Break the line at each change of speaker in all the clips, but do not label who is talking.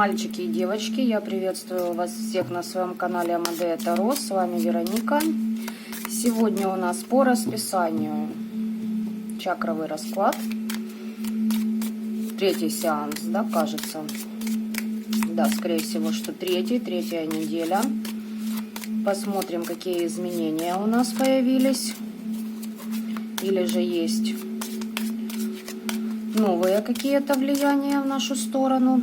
Мальчики и девочки, я приветствую вас всех на своем канале Амадея Таро. С вами Вероника. Сегодня у нас по расписанию чакровый расклад. Третий сеанс, да, кажется. Да, скорее всего, что третья неделя. Посмотрим, какие изменения у нас появились. Или же есть новые какие-то влияния в нашу сторону.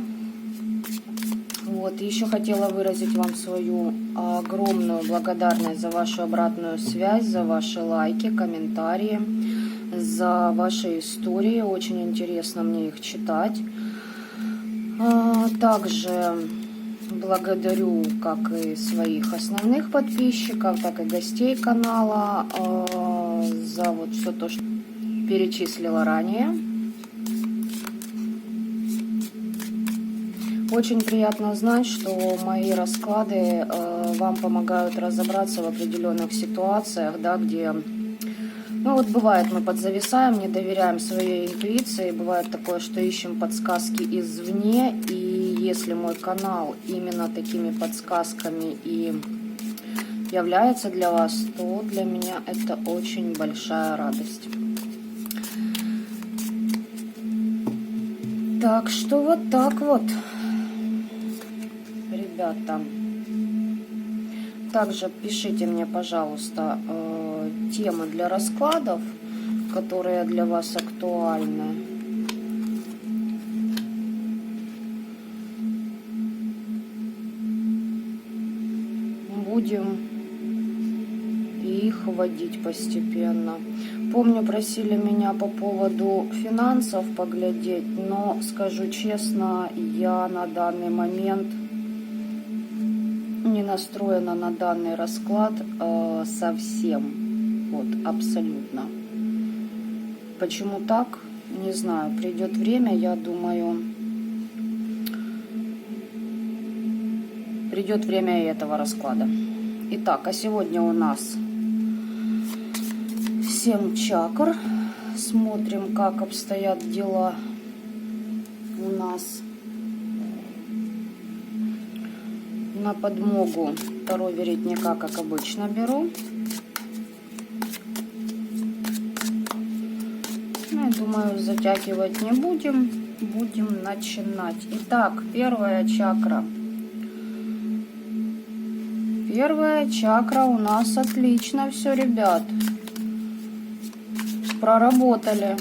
Вот, еще хотела выразить вам свою огромную благодарность за вашу обратную связь, за ваши лайки, комментарии, за ваши истории. Очень интересно мне их читать. Также благодарю как и своих основных подписчиков, так и гостей канала за вот все то, что перечислила ранее. Очень приятно знать, что мои расклады вам помогают разобраться в определенных ситуациях, да, где, ну вот бывает, мы подзависаем, не доверяем своей интуиции, бывает такое, что ищем подсказки извне, и если мой канал именно такими подсказками и является для вас, то для меня это очень большая радость. Так что вот так вот. Ребята, также пишите мне, пожалуйста, темы для раскладов, которые для вас актуальны. Будем их вводить постепенно. Помню, просили меня по поводу финансов поглядеть, но скажу честно, я на данный момент не настроена на данный расклад совсем, вот абсолютно. Почему так? Не знаю, придет время, я думаю, придет время и этого расклада. Итак, а сегодня у нас 7 чакр. Смотрим, как обстоят дела у нас. На подмогу Таро веретника, как обычно, беру. Ну, я думаю, затягивать не будем. Будем начинать. Итак, первая чакра. Первая чакра у нас отлично все, ребят. Проработали.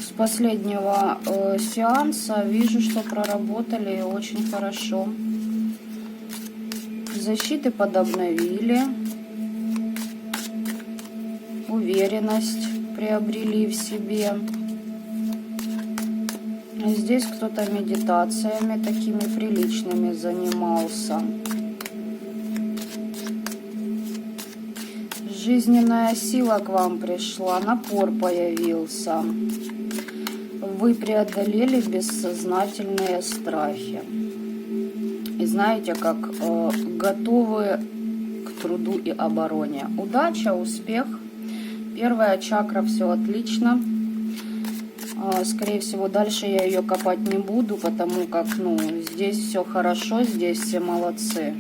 С последнего сеанса вижу, что проработали очень хорошо. Защиты подобновили, уверенность приобрели в себе. Здесь кто-то медитациями такими приличными занимался. Жизненная сила к вам пришла, напор появился. Вы преодолели бессознательные страхи. И знаете, как готовы к труду и обороне. Удача, успех. Первая чакра, все отлично. Скорее всего, дальше я ее копать не буду, потому как, ну, здесь все хорошо, здесь все молодцы.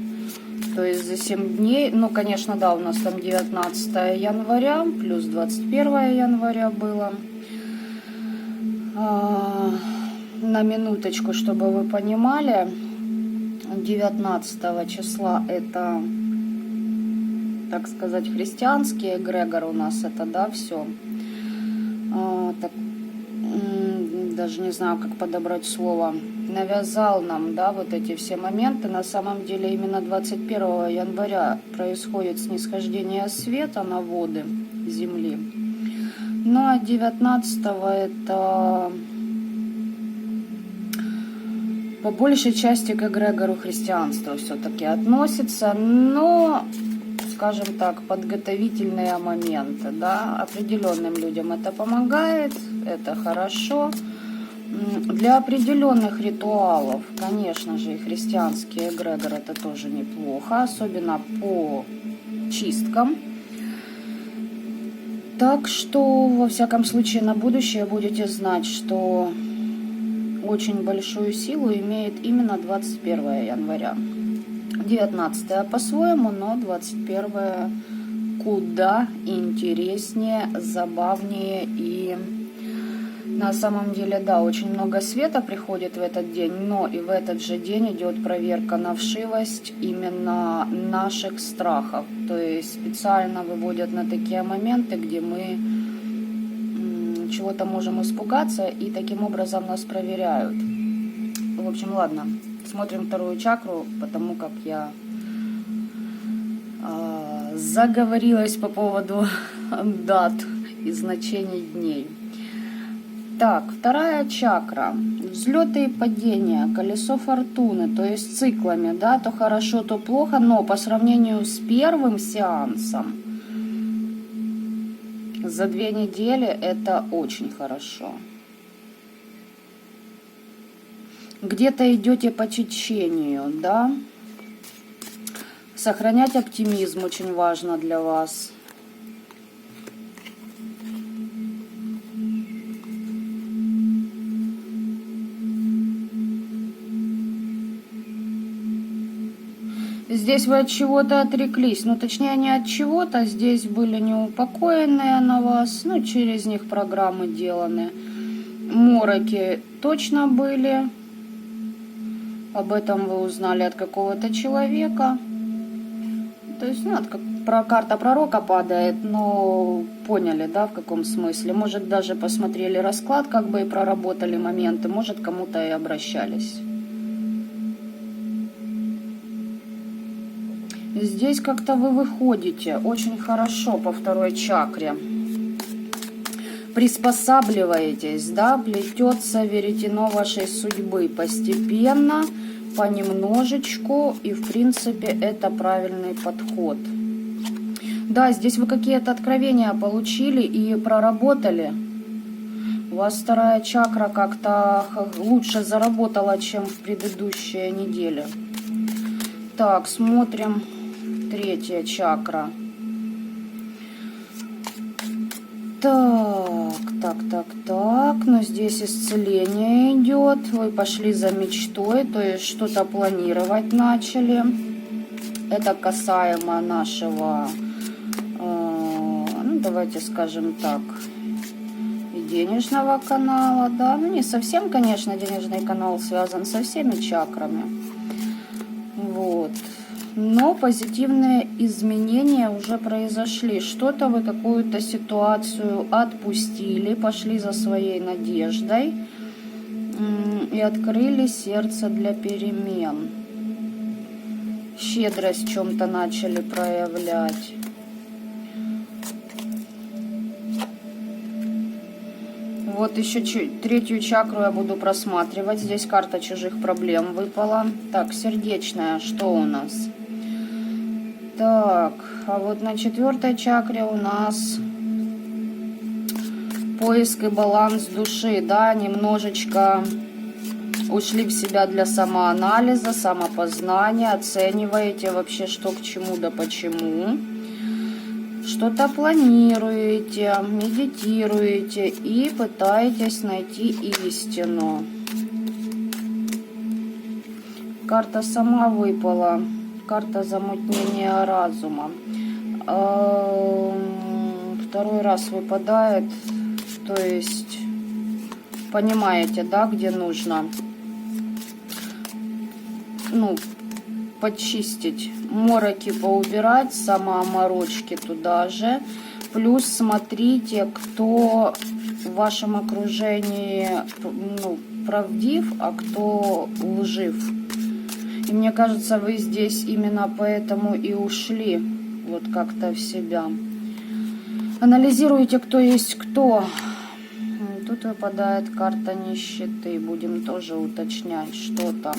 То есть за 7 дней, ну, конечно, да, у нас там 19 января, плюс 21 января было. На минуточку, чтобы вы понимали, 19 числа это, так сказать, христианский эгрегор у нас, это, да, все. Так, даже не знаю, как подобрать слово. Навязал нам, да, вот эти все моменты. На самом деле именно 21 января происходит снисхождение света на воды Земли. Ну а 19 это по большей части к эгрегору христианства все-таки относится, но, скажем так, подготовительные моменты, да, определенным людям это помогает, это хорошо. Для определенных ритуалов, конечно же, и христианский эгрегор это тоже неплохо, особенно по чисткам. Так что, во всяком случае, на будущее будете знать, что очень большую силу имеет именно 21 января. 19 по-своему, но 21 куда интереснее, забавнее и на самом деле, да, очень много света приходит в этот день, но и в этот же день идет проверка на вшивость именно наших страхов. То есть специально выводят на такие моменты, где мы чего-то можем испугаться, и таким образом нас проверяют. В общем, ладно, смотрим вторую чакру, потому как я заговорилась по поводу дат и значений дней. Так, вторая чакра. Взлеты и падения, колесо фортуны, то есть циклами, да, то хорошо, то плохо, но по сравнению с первым сеансом за 2 недели это очень хорошо. Где-то идете по течению, да. Сохранять оптимизм очень важно для вас. Здесь вы от чего-то отреклись, ну точнее не от чего-то, здесь были неупокоенные на вас, ну через них программы деланы. Мороки точно были, об этом вы узнали от какого-то человека. То есть, ну, карта пророка падает, но поняли, да, в каком смысле. Может, даже посмотрели расклад, как бы и проработали моменты, может, кому-то и обращались. Здесь как-то вы выходите очень хорошо по второй чакре. Приспосабливаетесь, да, плетется веретено вашей судьбы постепенно, понемножечку, и в принципе это правильный подход. Да, здесь вы какие-то откровения получили и проработали. У вас вторая чакра как-то лучше заработала, чем в предыдущие недели. Так, смотрим. Третья чакра. Так. Но здесь исцеление идет. Вы пошли за мечтой, то есть что-то планировать начали. Это касаемо нашего, ну давайте скажем так, и денежного канала, да. Ну не совсем, конечно, денежный канал связан со всеми чакрами. Вот. Но позитивные изменения уже произошли. Что-то вы, какую-то ситуацию отпустили, пошли за своей надеждой и открыли сердце для перемен. Щедрость в чем-то начали проявлять. Вот еще третью чакру я буду просматривать. Здесь карта чужих проблем выпала. Так, сердечная, что у нас? Так, а вот на 4 чакре у нас поиск и баланс души, да, немножечко ушли в себя для самоанализа, самопознания, оцениваете вообще, что к чему да почему. Что-то планируете, медитируете и пытаетесь найти истину. Карта сама выпала. Карта замутнения разума. Второй раз выпадает. То есть, понимаете, да, где нужно, ну, почистить, мороки поубирать, самооморочки туда же. Плюс смотрите, кто в вашем окружении, ну, правдив, а кто лжив. И мне кажется, вы здесь именно поэтому и ушли вот как-то в себя. Анализируйте, кто есть кто. Тут выпадает карта нищеты. Будем тоже уточнять, что там.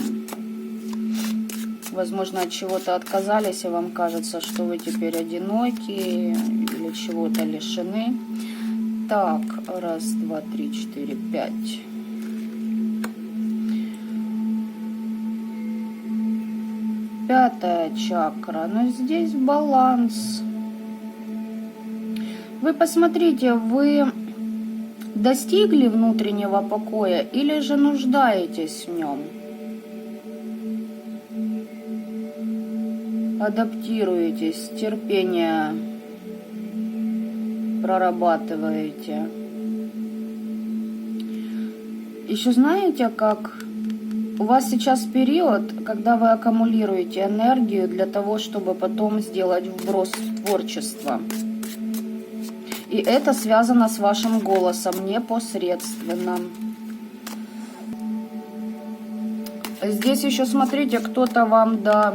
Возможно, от чего-то отказались, и вам кажется, что вы теперь одиноки или чего-то лишены. Так, 1, 2, 3, 4, 5. Пятая чакра, но здесь баланс. Вы посмотрите, вы Достигли внутреннего покоя или же нуждаетесь в нем? Адаптируетесь, терпение прорабатываете. Еще знаете, как у вас сейчас период, когда вы аккумулируете энергию для того, чтобы потом сделать вброс в творчество. И это связано с вашим голосом непосредственно. Здесь еще, смотрите, кто-то вам, да,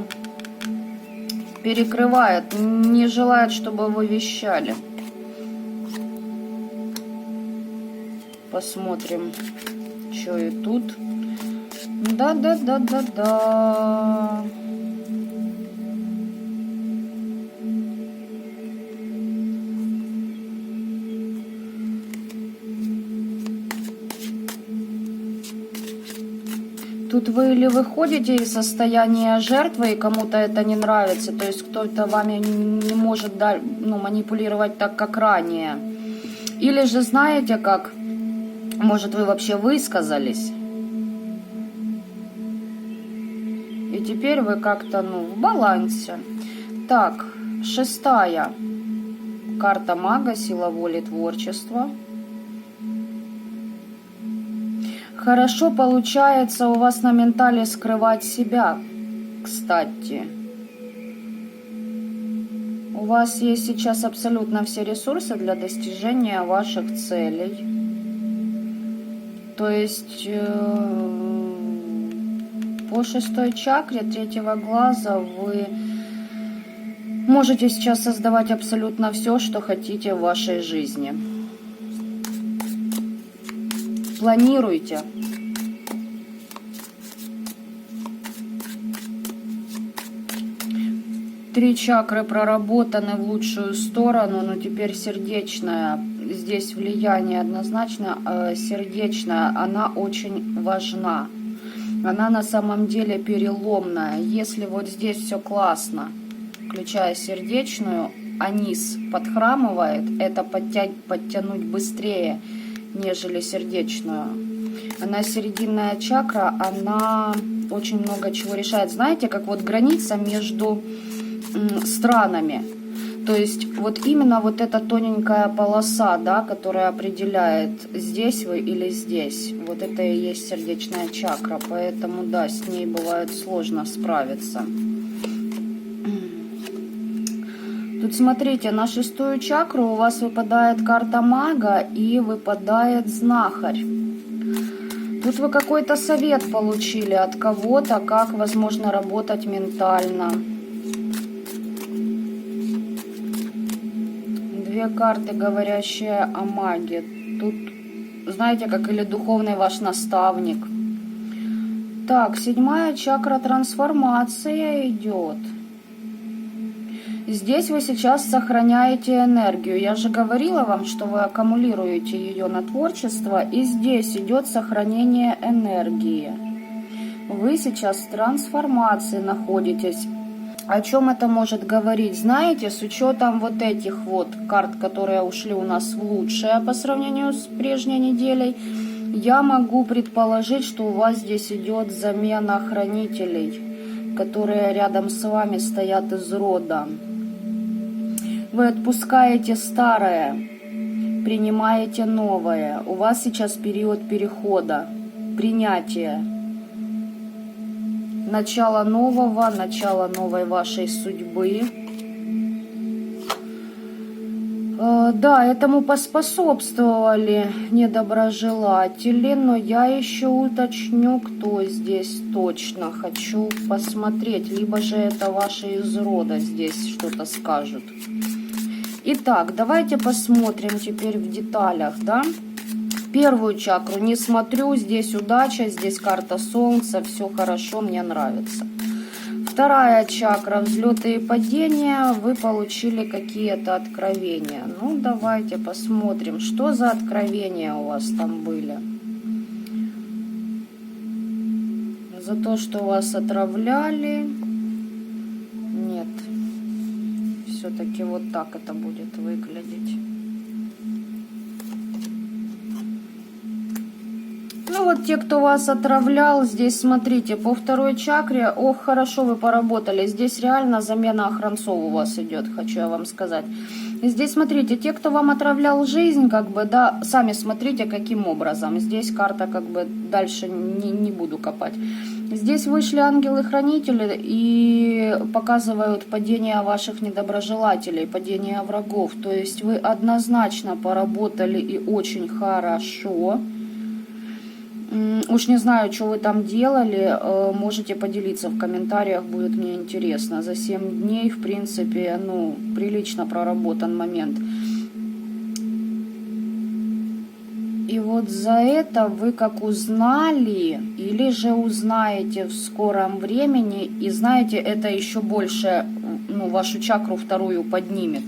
перекрывает, не желает, чтобы вы вещали. Посмотрим, что и тут. Да. Тут вы или выходите из состояния жертвы, и кому-то это не нравится, то есть кто-то вами не может манипулировать так, как ранее. Или же знаете как, может вы вообще высказались, и теперь вы как-то в балансе. Так, 6-я карта мага, сила воли, творчество. Хорошо получается у вас на ментале скрывать себя, кстати. У вас есть сейчас абсолютно все ресурсы для достижения ваших целей. То есть по 6-й чакре 3-го глаза вы можете сейчас создавать абсолютно все, что хотите в вашей жизни. Планируйте. Три чакры проработаны в лучшую сторону, но теперь сердечная. Здесь влияние однозначно сердечная, она очень важна. Она на самом деле переломная. Если вот здесь все классно, включая сердечную, а низ подхрамывает, это подтянуть быстрее, нежели сердечную. Она серединная чакра, она очень много чего решает. Знаете, как вот граница между странами. То есть вот именно вот эта тоненькая полоса, да, которая определяет, здесь вы или здесь. Вот это и есть сердечная чакра. Поэтому, да, с ней бывает сложно справиться. Тут смотрите, на 6-ю чакру у вас выпадает карта мага и выпадает знахарь. Тут вы какой-то совет получили от кого-то, как возможно работать ментально. 2 карты, говорящие о маге. Тут, знаете, как или духовный ваш наставник. Так, 7-я чакра трансформация идет. Здесь вы сейчас сохраняете энергию. Я же говорила вам, что вы аккумулируете ее на творчество. И здесь идет сохранение энергии. Вы сейчас в трансформации находитесь. О чем это может говорить? Знаете, с учетом вот этих вот карт, которые ушли у нас в лучшее по сравнению с прежней неделей, я могу предположить, что у вас здесь идет замена хранителей, которые рядом с вами стоят из рода. Вы отпускаете старое, принимаете новое. У вас сейчас период перехода, принятия. Начало нового, начало новой вашей судьбы. Да, этому поспособствовали недоброжелатели, но я еще уточню, кто здесь точно. Хочу посмотреть, либо же это ваши из рода здесь что-то скажут. Итак, давайте посмотрим теперь в деталях, да? 1-ю чакру не смотрю, здесь удача, здесь карта солнца, все хорошо, мне нравится. 2-я чакра, взлеты и падения, вы получили какие-то откровения. Ну, давайте посмотрим, что за откровения у вас там были. За то, что вас отравляли? Нет. Все-таки вот так это будет выглядеть. вот те, кто вас отравлял, здесь, смотрите, по второй чакре, ох, хорошо вы поработали. Здесь реально замена охранцов у вас идет, хочу я вам сказать. И здесь, смотрите, те, кто вам отравлял жизнь, как бы, да, сами смотрите, каким образом. Здесь карта, как бы, дальше не буду копать. Здесь вышли ангелы-хранители и показывают падение ваших недоброжелателей, падение врагов. То есть вы однозначно поработали и очень хорошо. Уж не знаю, что вы там делали, можете поделиться в комментариях, будет мне интересно. За 7 дней, в принципе, ну, прилично проработан момент. И вот за это вы как узнали, или же узнаете в скором времени, и знаете, это еще больше, ну, вашу чакру вторую поднимет.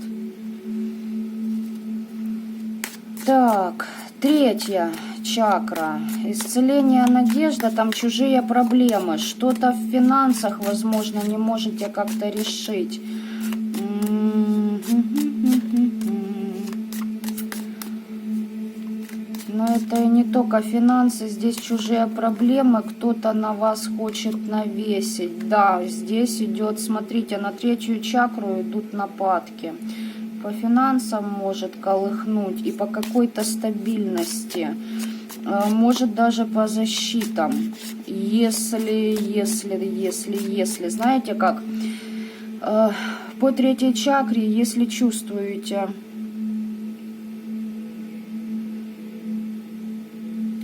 Так, третья чакра. Исцеление, надежда, там чужие проблемы. Что-то в финансах, возможно, не можете как-то решить. Но это и не только финансы, здесь чужие проблемы, кто-то на вас хочет навесить. Да, здесь идет, смотрите, на третью чакру идут нападки. По финансам может колыхнуть и по какой-то стабильности. Может даже по защитам. Если, знаете как, по третьей чакре, если чувствуете,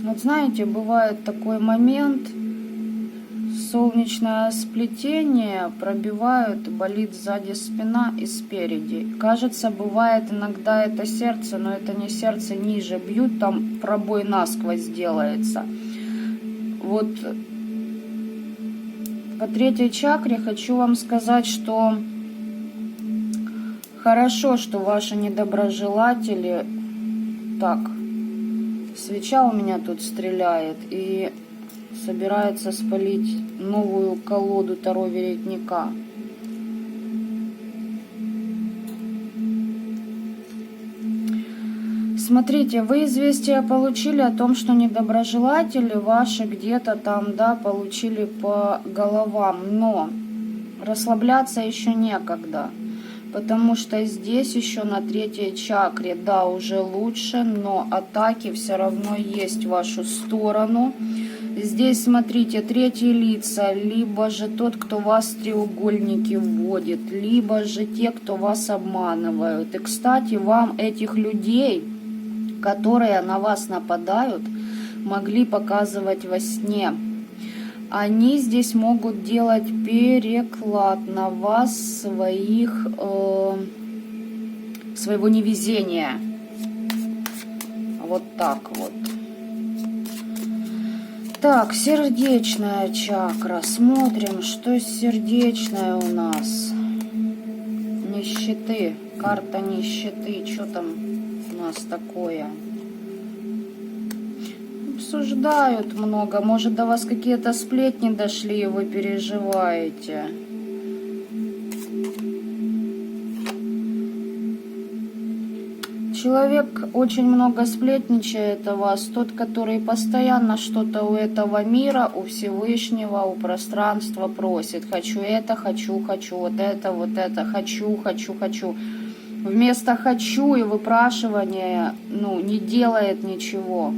вот знаете, бывает такой момент, солнечное сплетение пробивают, болит сзади спина и спереди. Кажется, бывает иногда это сердце, но это не сердце, ниже бьют, там пробой насквозь делается. Вот по третьей чакре хочу вам сказать, что хорошо, что ваши недоброжелатели... Так, свеча у меня тут стреляет и собирается спалить новую колоду Таро Веретника. Смотрите, вы известие получили о том, что недоброжелатели ваши где-то там, да, получили по головам, но расслабляться еще некогда. Потому что здесь еще на третьей чакре, да, уже лучше, но атаки все равно есть в вашу сторону. Здесь, смотрите, третьи лица, либо же тот, кто вас в треугольники вводит, либо же те, кто вас обманывают. И, кстати, вам этих людей, которые на вас нападают, могли показывать во сне. Они здесь могут делать переклад на вас своего невезения. Вот так вот. Так, сердечная чакра. Смотрим, что сердечная у нас. Нищеты. Карта нищеты. Что там у нас такое? Обсуждают много. Может, до вас какие-то сплетни дошли, и вы переживаете. Человек очень много сплетничает о вас. Тот, который постоянно что-то у этого мира, у Всевышнего, у пространства просит. Хочу это, хочу, вот это, хочу. Вместо хочу и выпрашивания, ну, не делает ничего.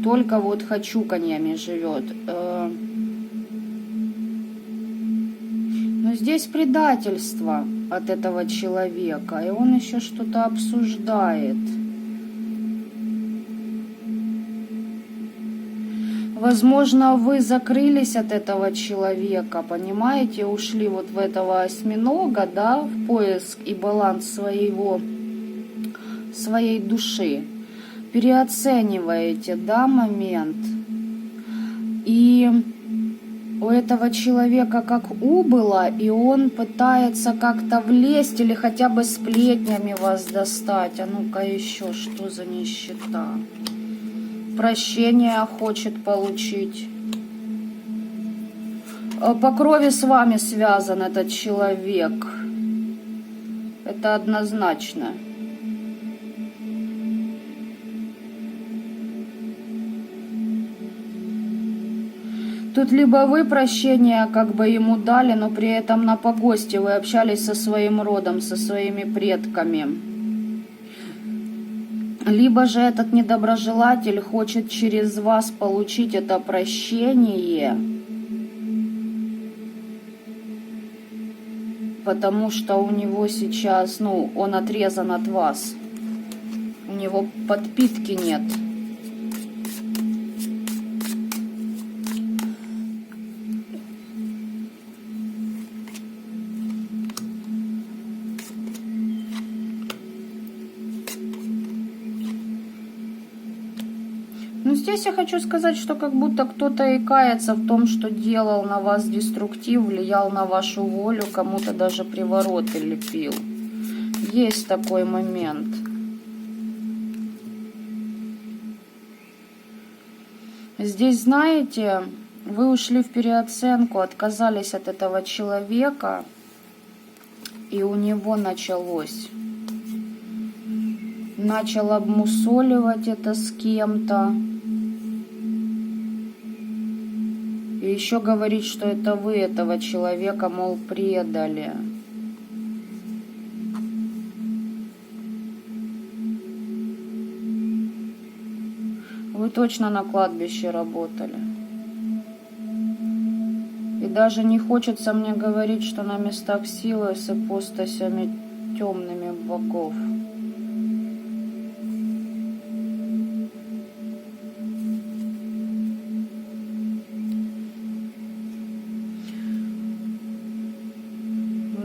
Только вот хочуканьями живет. Но здесь предательство от этого человека, и он еще что-то обсуждает. Возможно, вы закрылись от этого человека, понимаете, ушли вот в этого осьминога, да, в поиск и баланс своей души. Переоцениваете, да, момент. И у этого человека как убыло, и он пытается как-то влезть или хотя бы сплетнями вас достать. А ну-ка еще, что за нищета? Прощение хочет получить. По крови с вами связан этот человек. Это однозначно. Тут либо вы прощение как бы ему дали, но при этом на погосте вы общались со своим родом, со своими предками. Либо же этот недоброжелатель хочет через вас получить это прощение, потому что у него сейчас, ну, он отрезан от вас. У него подпитки нет. Ну, здесь я хочу сказать, что как будто кто-то и кается в том, что делал на вас деструктив, влиял на вашу волю, кому-то даже привороты лепил. Есть такой момент. Здесь, знаете, вы ушли в переоценку, отказались от этого человека, и у него началось. Начал обмусоливать это с кем-то. И еще говорить, что это вы этого человека, мол, предали. Вы точно на кладбище работали. И даже не хочется мне говорить, что на местах силы с ипостасями темными богов.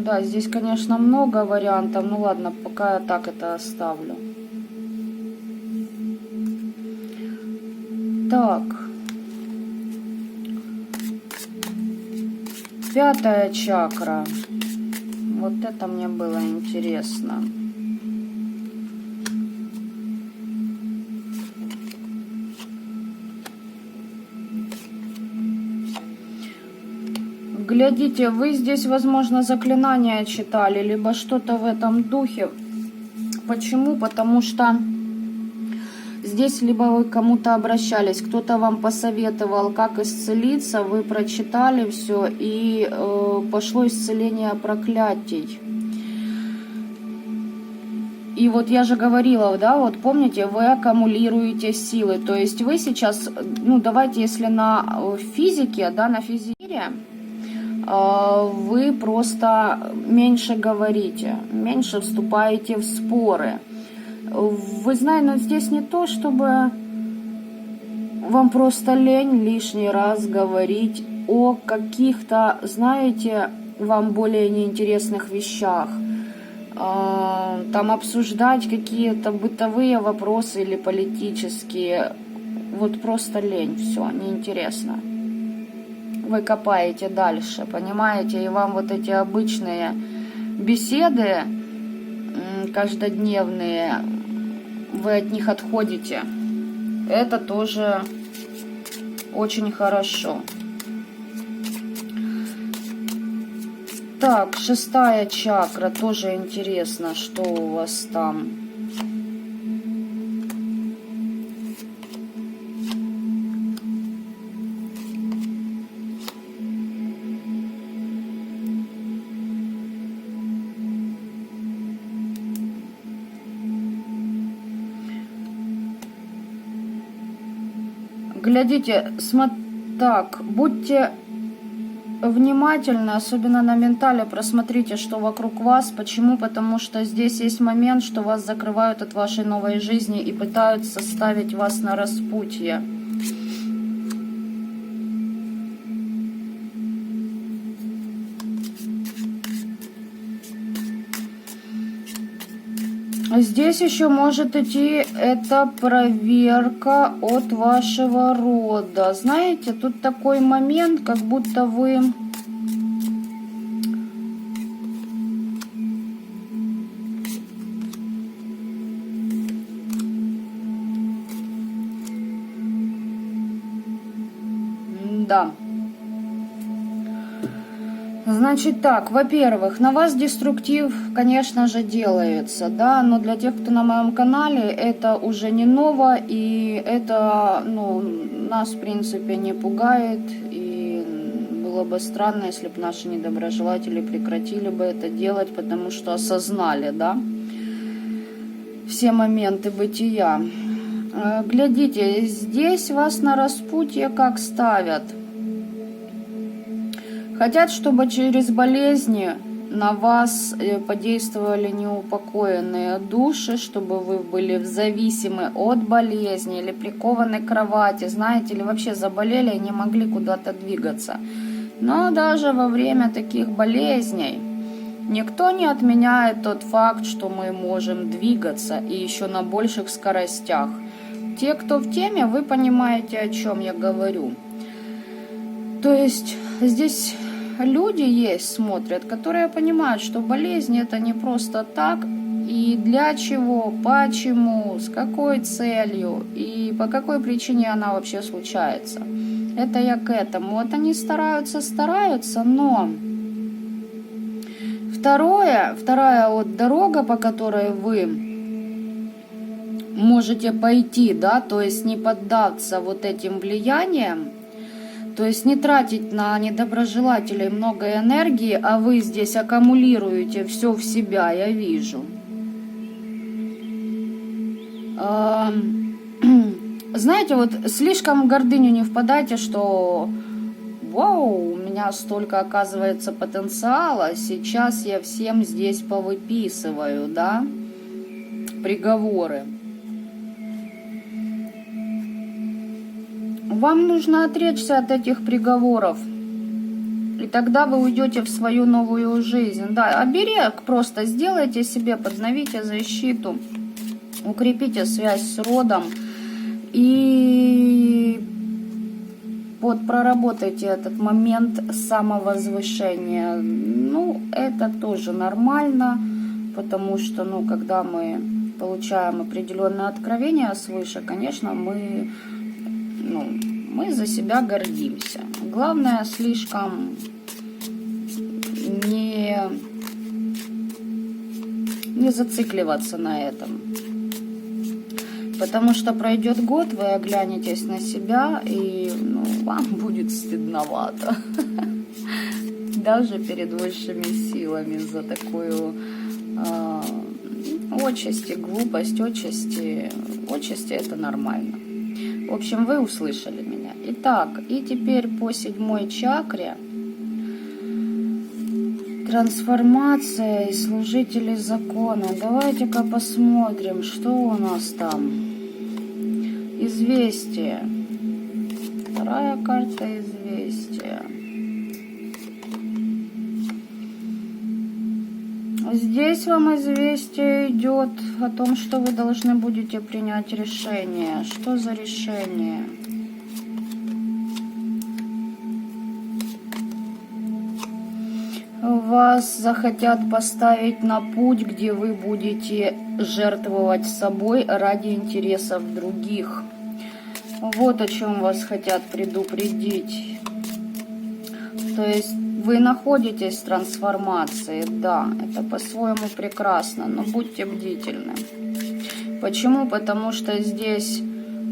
Да, здесь, конечно, много вариантов. Ну ладно, пока я так это оставлю. Так. 5-я чакра. Вот это мне было интересно. Глядите, вы здесь, возможно, заклинания читали, либо что-то в этом духе. Почему? Потому что здесь либо вы к кому-то обращались, кто-то вам посоветовал, как исцелиться, вы прочитали все, и пошло исцеление проклятий. И вот я же говорила, да, вот помните, вы аккумулируете силы. То есть вы сейчас, ну давайте, если на физике, да, на физике, вы просто меньше говорите, меньше вступаете в споры. Вы знаете, но здесь не то, чтобы вам просто лень лишний раз говорить о каких-то, знаете, вам более неинтересных вещах. Там обсуждать какие-то бытовые вопросы или политические. Вот просто лень, все, неинтересно. Вы копаете дальше, понимаете, и вам вот эти обычные беседы каждодневные, вы от них отходите. Это тоже очень хорошо. Так, 6-я чакра, тоже интересно, что у вас там. Глядите, так, будьте внимательны, особенно на ментале, просмотрите, что вокруг вас. Почему? Потому что здесь есть момент, что вас закрывают от вашей новой жизни и пытаются ставить вас на распутье. Здесь еще может идти эта проверка от вашего рода. Знаете, тут такой момент, как будто вы... Да. Значит так, во-первых, на вас деструктив, конечно же, делается, да, но для тех, кто на моем канале, это уже не ново, и это, ну, нас, в принципе, не пугает, и было бы странно, если бы наши недоброжелатели прекратили бы это делать, потому что осознали, да, все моменты бытия. Глядите, здесь вас на распутье как ставят. Хотят, чтобы через болезни на вас подействовали неупокоенные души, чтобы вы были зависимы от болезни или прикованы к кровати, знаете, или вообще заболели и не могли куда-то двигаться. Но даже во время таких болезней никто не отменяет тот факт, что мы можем двигаться и еще на больших скоростях. Те, кто в теме, вы понимаете, о чем я говорю. То есть здесь люди есть, смотрят, которые понимают, что болезнь это не просто так, и для чего, почему, с какой целью и по какой причине она вообще случается. Это я к этому. Вот они стараются, но вторая вот дорога, по которой вы можете пойти, да, то есть не поддаться вот этим влияниям, то есть не тратить на недоброжелателей много энергии, а вы здесь аккумулируете все в себя, я вижу. Знаете, вот слишком в гордыню не впадайте, что вау, у меня столько оказывается потенциала, сейчас я всем здесь повыписываю, да, приговоры. Вам нужно отречься от этих приговоров, и тогда вы уйдете в свою новую жизнь. Да, оберег просто сделайте себе, подновите защиту, укрепите связь с родом и вот проработайте этот момент самовозвышения. Ну, это тоже нормально, потому что, ну, когда мы получаем определенное откровение свыше, конечно, мы за себя гордимся. Главное, слишком не зацикливаться на этом. Потому что пройдет год, вы оглянетесь на себя, и вам будет стыдновато. Даже перед высшими силами за такую отчасти, глупость, отчасти это нормально. В общем, вы услышали меня. Итак, и теперь по 7 чакре. Трансформация и служители закона. Давайте-ка посмотрим, что у нас там. Известие. Вторая карта известия. Здесь вам известие идет о том, что вы должны будете принять решение. Что за решение? Вас захотят поставить на путь, где вы будете жертвовать собой ради интересов других. Вот о чем вас хотят предупредить. То есть вы находитесь в трансформации, да, это по-своему прекрасно, но будьте бдительны. Почему? Потому что здесь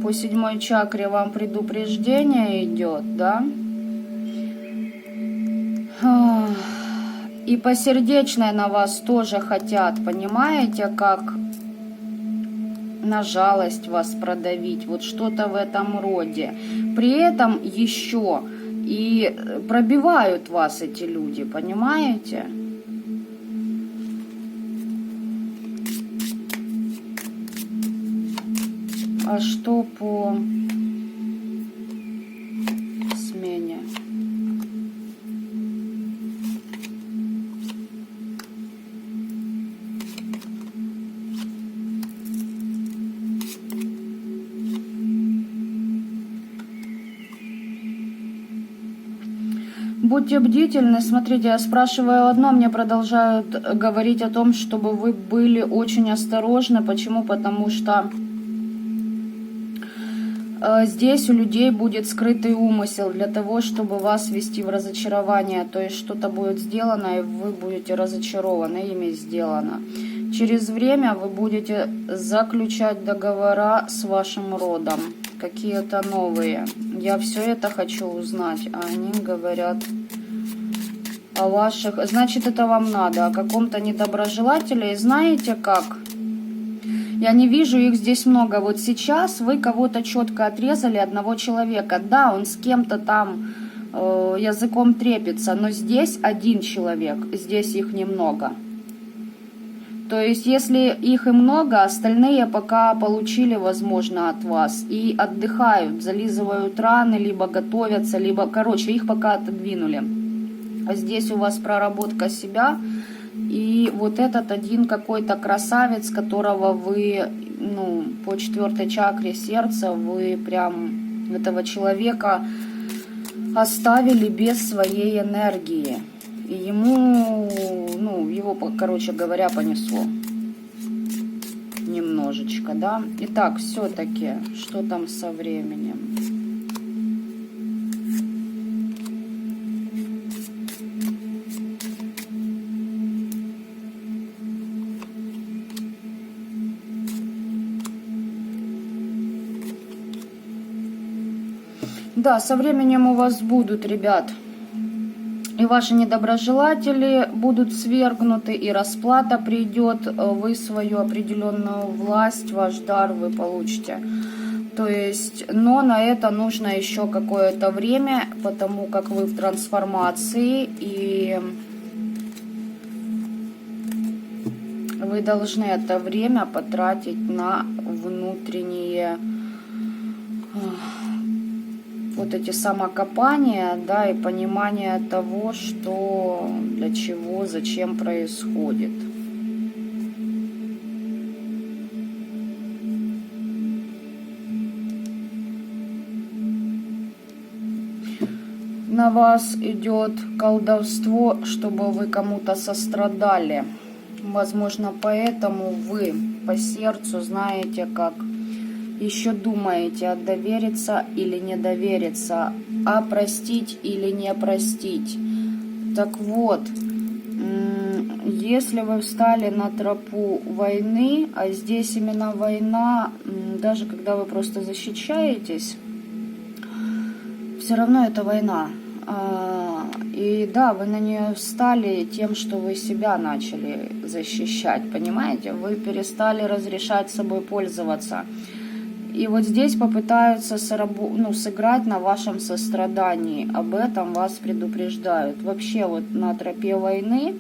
по 7 чакре вам предупреждение идет, да? И по сердечной на вас тоже хотят, понимаете, как на жалость вас продавить, вот что-то в этом роде. При этом еще и пробивают вас эти люди, понимаете? А что по смене? Будьте бдительны. Смотрите, я спрашиваю одно, мне продолжают говорить о том, чтобы вы были очень осторожны. Почему? Потому что здесь у людей будет скрытый умысел для того, чтобы вас ввести в разочарование. То есть что-то будет сделано, и вы будете разочарованы, ими сделано. Через время вы будете заключать договора с вашим родом, какие-то новые. Я все это хочу узнать, а они говорят о ваших... Значит, это вам надо, о каком-то недоброжелателе. И знаете как? Я не вижу их здесь много. Вот сейчас вы кого-то четко отрезали, одного человека. Да, он с кем-то там языком трепится, но здесь один человек, здесь их немного. То есть, если их и много, остальные пока получили, возможно, от вас и отдыхают, зализывают раны, либо готовятся, либо, короче, их пока отодвинули. А здесь у вас проработка себя, и вот этот один какой-то красавец, которого вы, ну, по 4-й чакре сердца, вы прям этого человека оставили без своей энергии. И ему, ну, его, короче говоря, понесло немножечко, да. Итак, все-таки, что там со временем? Да, со временем у вас будут, ребят, и ваши недоброжелатели будут свергнуты, и расплата придет, вы свою определенную власть, ваш дар вы получите. То есть, но на это нужно еще какое-то время, потому как вы в трансформации, и вы должны это время потратить на внутренние... вот эти самокопания, да, и понимание того, что, для чего, зачем происходит. На вас идет колдовство, чтобы вы кому-то сострадали. Возможно, поэтому вы по сердцу знаете, как еще думаете, довериться или не довериться, а простить или не простить. Так вот, если вы встали на тропу войны, а здесь именно война, даже когда вы просто защищаетесь, все равно это война. И да, вы на нее встали тем, что вы себя начали защищать, понимаете? Вы перестали разрешать собой пользоваться. И вот здесь попытаются сыграть на вашем сострадании. Об этом вас предупреждают. Вообще вот на тропе войны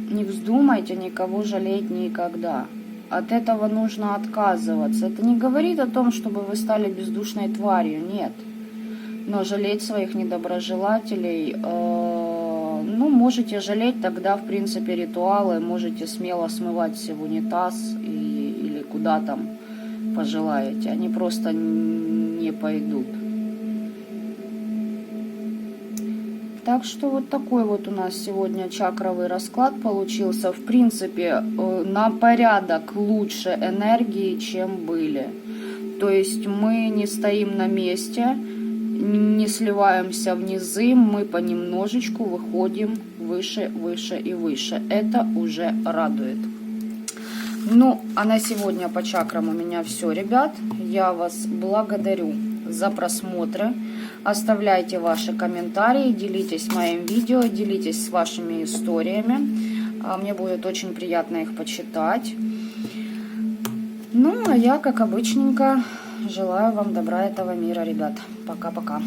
не вздумайте никого жалеть никогда. От этого нужно отказываться. Это не говорит о том, чтобы вы стали бездушной тварью. Нет. Но жалеть своих недоброжелателей, ну, можете жалеть, тогда, в принципе, ритуалы можете смело смывать все в унитаз или куда там пожелаете, они просто не пойдут. Так что вот такой вот у нас сегодня чакровый расклад получился. В принципе, на порядок лучше энергии, чем были. То есть мы не стоим на месте, не сливаемся в низы, мы понемножечку выходим выше, выше и выше. Это уже радует. Ну, а на сегодня по чакрам у меня все, ребят. Я вас благодарю за просмотры. Оставляйте ваши комментарии, делитесь моим видео, делитесь вашими историями. Мне будет очень приятно их почитать. Ну, а я, как обычненько, желаю вам добра этого мира, ребят. Пока-пока.